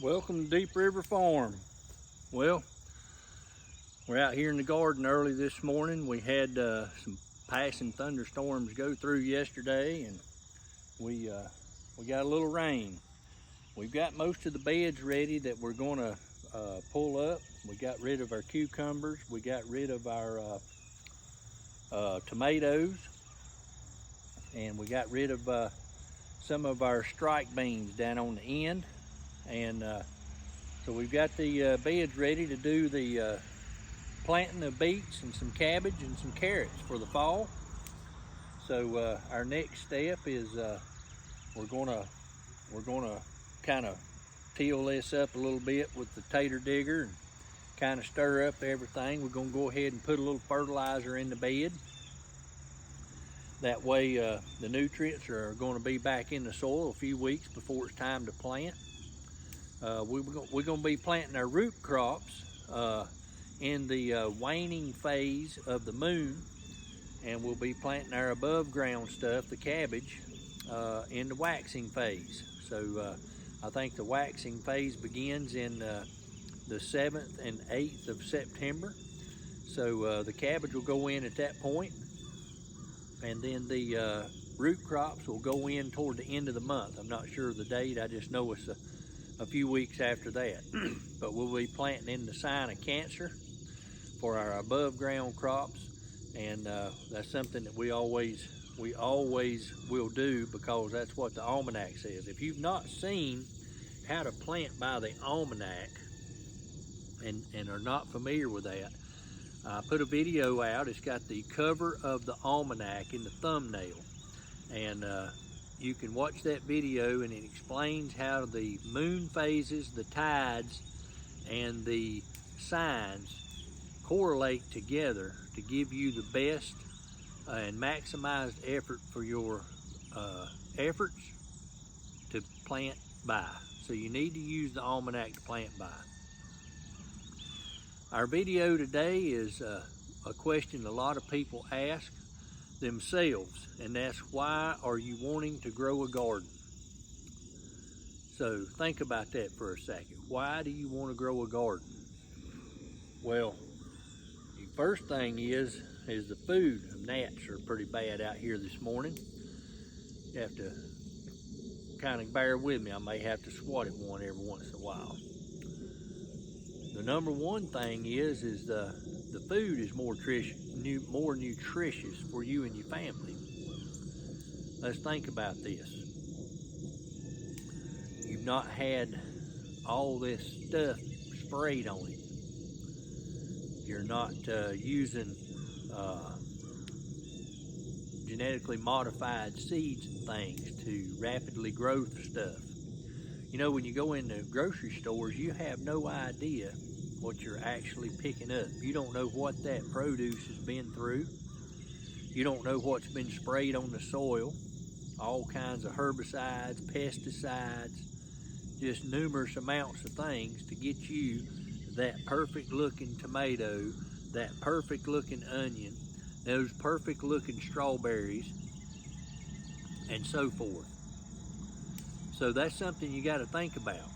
Welcome to Deep River Farm. Well, we're out here in the garden early this morning. We had some passing thunderstorms go through yesterday, and we got a little rain. We've got most of the beds ready that we're going to pull up. We got rid of our cucumbers. We got rid of our tomatoes, and we got rid of some of our strike beans down on the end. And so we've got the beds ready to do the planting of beets and some cabbage and some carrots for the fall. So our next step is we're gonna kind of till this up a little bit with the tater digger and kind of stir up everything. We're gonna go ahead and put a little fertilizer in the bed. That way the nutrients are going to be back in the soil a few weeks before it's time to plant. We're going to be planting our root crops in the waning phase of the moon, and we'll be planting our above ground stuff, the cabbage, in the waxing phase. So I think the waxing phase begins in the 7th and 8th of September. So the cabbage will go in at that point, and then the root crops will go in toward the end of the month. I'm not sure of the date, I just know it's a few weeks after that. But we'll be planting in the sign of Cancer for our above ground crops, and that's something that we always will do, because that's what the Almanac says. If you've not seen how to plant by the Almanac and are not familiar with that, I put a video out. It's got the cover of the Almanac in the thumbnail, and you can watch that video, and it explains how the moon phases, the tides, and the signs correlate together to give you the best and maximized effort for your efforts to plant by. So you need to use the Almanac to plant by. Our video today is a question a lot of people ask themselves, and that's, why are you wanting to grow a garden? So think about that for a second. Why do you want to grow a garden? Well, the first thing is the food. Gnats are pretty bad out here this morning. You have to kind of bear with me. I may have to swat at one every once in a while. The number one thing is the food is more nutritious for you and your family. Let's think about this. You've not had all this stuff sprayed on it. You're not using genetically modified seeds and things to rapidly grow the stuff. You know, when you go into grocery stores, you have no idea what you're actually picking up. You don't know what that produce has been through. You don't know what's been sprayed on the soil. All kinds of herbicides, pesticides, just numerous amounts of things to get you that perfect looking tomato, that perfect looking onion, those perfect looking strawberries, and so forth. So that's something you got to think about.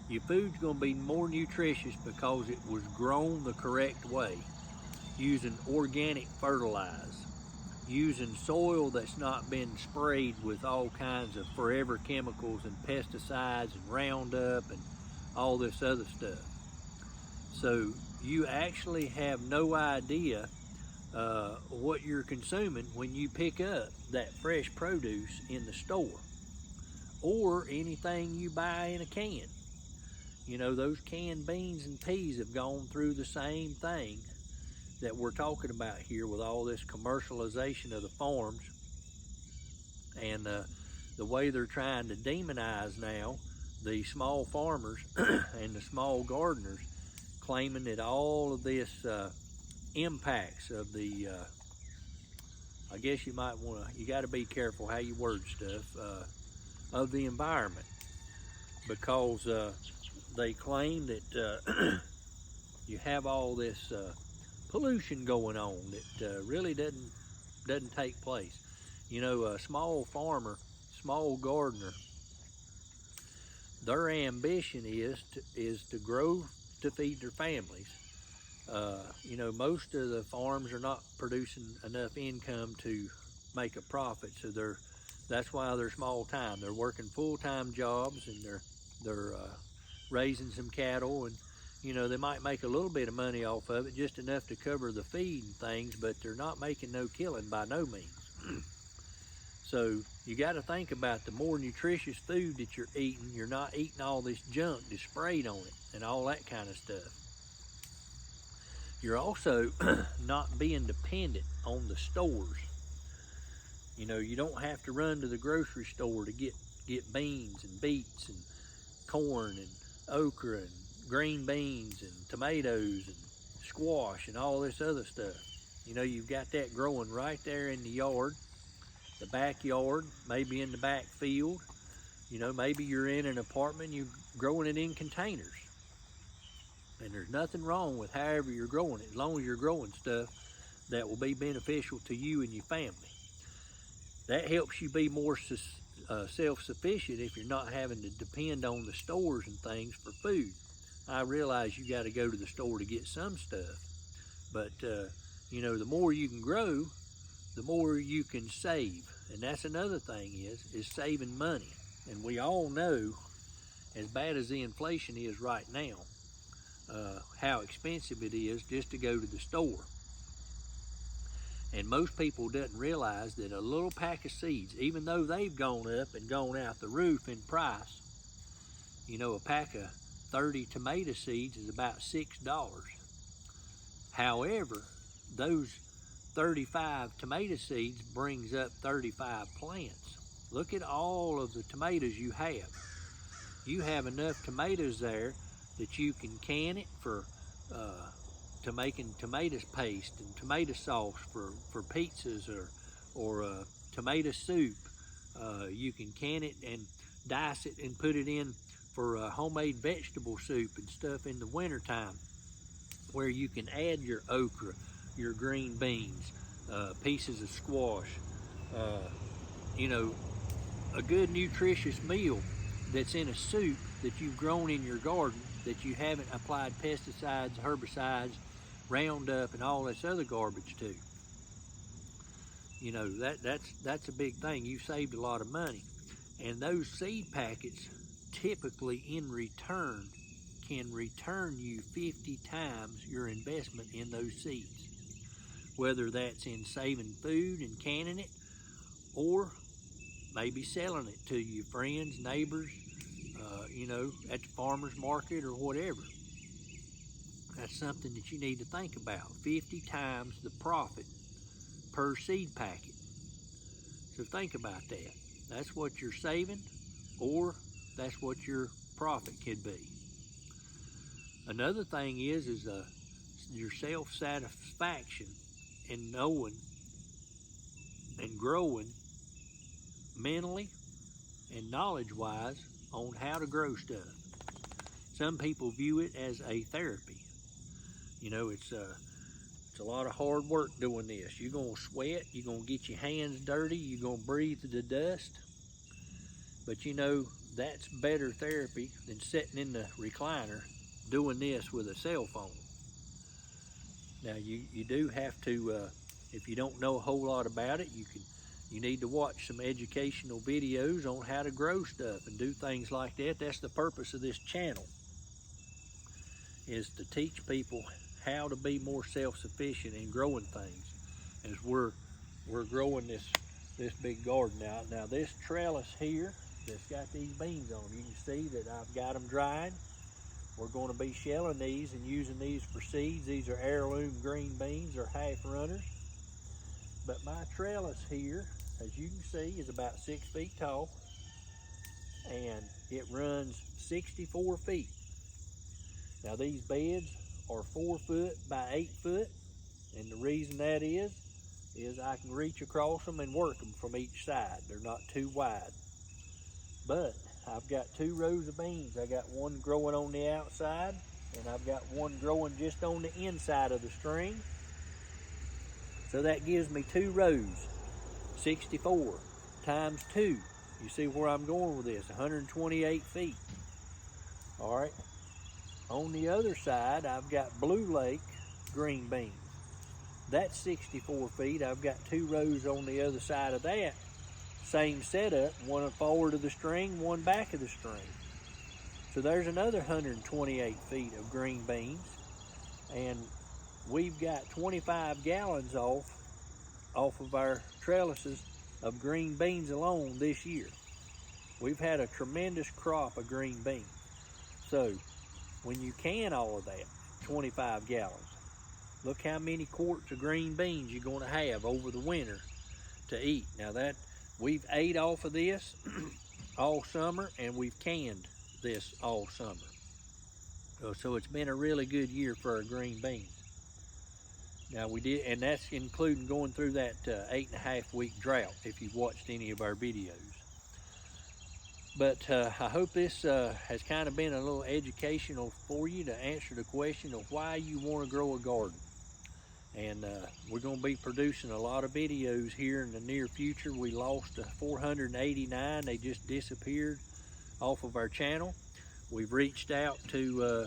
Your food's going to be more nutritious because it was grown the correct way, using organic fertilizer, using soil that's not been sprayed with all kinds of forever chemicals and pesticides and Roundup and all this other stuff. So you actually have no idea what you're consuming when you pick up that fresh produce in the store, or anything you buy in a can. You know, those canned beans and peas have gone through the same thing that we're talking about here with all this commercialization of the farms, and the way they're trying to demonize now the small farmers and the small gardeners, claiming that all of this impacts of the I guess you might want to, you got to be careful how you word stuff, of the environment, because they claim that you have all this pollution going on that really doesn't take place. You know, a small farmer, small gardener their ambition is to grow to feed their families. You know, most of the farms are not producing enough income to make a profit, so that's why they're small time. They're working full-time jobs, and they're raising some cattle, and you know, they might make a little bit of money off of it, just enough to cover the feed and things, but they're not making no killing by no means. So you got to think about the more nutritious food that you're eating. You're not eating all this junk that's sprayed on it and all that kind of stuff. You're also not being dependent on the stores. You know, you don't have to run to the grocery store to get beans and beets and corn and okra and green beans and tomatoes and squash and all this other stuff. You know, you've got that growing right there in the yard, the backyard, maybe in the back field. You know, maybe you're in an apartment, you're growing it in containers. And there's nothing wrong with however you're growing it, as long as you're growing stuff that will be beneficial to you and your family. That helps you be more self-sufficient if you're not having to depend on the stores and things for food. I realize you got to go to the store to get some stuff, but you know, the more you can grow, the more you can save. And that's another thing is saving money. And we all know, as bad as the inflation is right now, how expensive it is just to go to the store. And most people doesn't realize that a little pack of seeds, even though they've gone up and gone out the roof in price, you know, a pack of 30 tomato seeds is about $6. However, those 35 tomato seeds brings up 35 plants. Look at all of the tomatoes you have. You have enough tomatoes there that you can can it for to making tomato paste and tomato sauce for pizzas or tomato soup. You can can it and dice it and put it in for homemade vegetable soup and stuff in the wintertime, where you can add your okra, your green beans, pieces of squash, you know, a good nutritious meal that's in a soup that you've grown in your garden, that you haven't applied pesticides, herbicides, Roundup, and all this other garbage to. You know, that's a big thing. You saved a lot of money. And those seed packets typically in return can return you 50 times your investment in those seeds. Whether that's in saving food and canning it, or maybe selling it to your friends, neighbors, you know, at the farmer's market or whatever. That's something that you need to think about. 50 times the profit per seed packet. So think about that. That's what you're saving, or that's what your profit could be. Another thing is your self-satisfaction in knowing and growing mentally and knowledge-wise on how to grow stuff. Some people view it as a therapy. You know, it's a lot of hard work doing this. You're gonna sweat, you're gonna get your hands dirty, you're gonna breathe the dust. But you know, that's better therapy than sitting in the recliner doing this with a cell phone. Now you do have to, if you don't know a whole lot about it, you need to watch some educational videos on how to grow stuff and do things like that. That's the purpose of this channel, is to teach people how to be more self-sufficient in growing things as we're growing this big garden out. Now this trellis here that's got these beans on, you can see that I've got them dried. We're going to be shelling these and using these for seeds. These are heirloom green beans, or half runners. But my trellis here, as you can see, is about 6 feet tall, and it runs 64 feet. Now these beds are 4 foot by 8 foot, and the reason that is I can reach across them and work them from each side. They're not too wide. But I've got 2 rows of beans. I got one growing on the outside, and I've got one growing just on the inside of the string. So that gives me 2 rows, 64 times 2. You see where I'm going with this, 128 feet. All right. On the other side, I've got Blue Lake green beans. That's 64 feet. I've got 2 rows on the other side of that. Same setup, one forward of the string, one back of the string. So there's another 128 feet of green beans. And we've got 25 gallons off of our trellises of green beans alone this year. We've had a tremendous crop of green beans. So when you can all of that, 25 gallons, look how many quarts of green beans you're going to have over the winter to eat. Now that we've ate off of this all summer, and we've canned this all summer. So it's been a really good year for our green beans. Now we did, and that's including going through that 8.5 week drought, if you've watched any of our videos. But I hope this has kind of been a little educational for you to answer the question of why you want to grow a garden. And we're going to be producing a lot of videos here in the near future. We lost 489. They just disappeared off of our channel. We've reached out to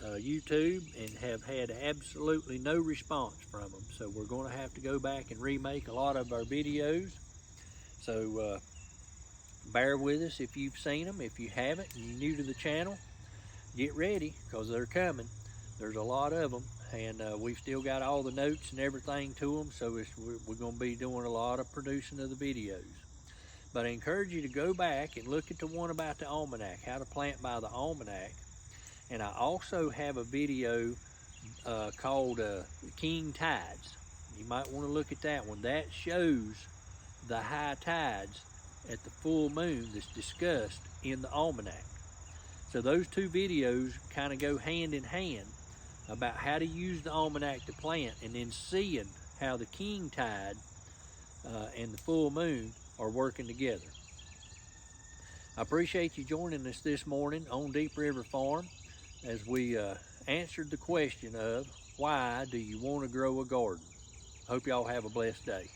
YouTube and have had absolutely no response from them. So we're going to have to go back and remake a lot of our videos. So bear with us if you've seen them. If you haven't and you're new to the channel, get ready, because they're coming. There's a lot of them. And we've still got all the notes and everything to them, so we're going to be doing a lot of producing of the videos. But I encourage you to go back and look at the one about the Almanac, how to plant by the Almanac. And I also have a video called King Tides. You might want to look at that one. That shows the high tides at the full moon that's discussed in the Almanac. So those 2 videos kind of go hand in hand about how to use the Almanac to plant, and then seeing how the king tide and the full moon are working together. I appreciate you joining us this morning on Deep River Farm as we answered the question of why do you want to grow a garden. Hope y'all have a blessed day.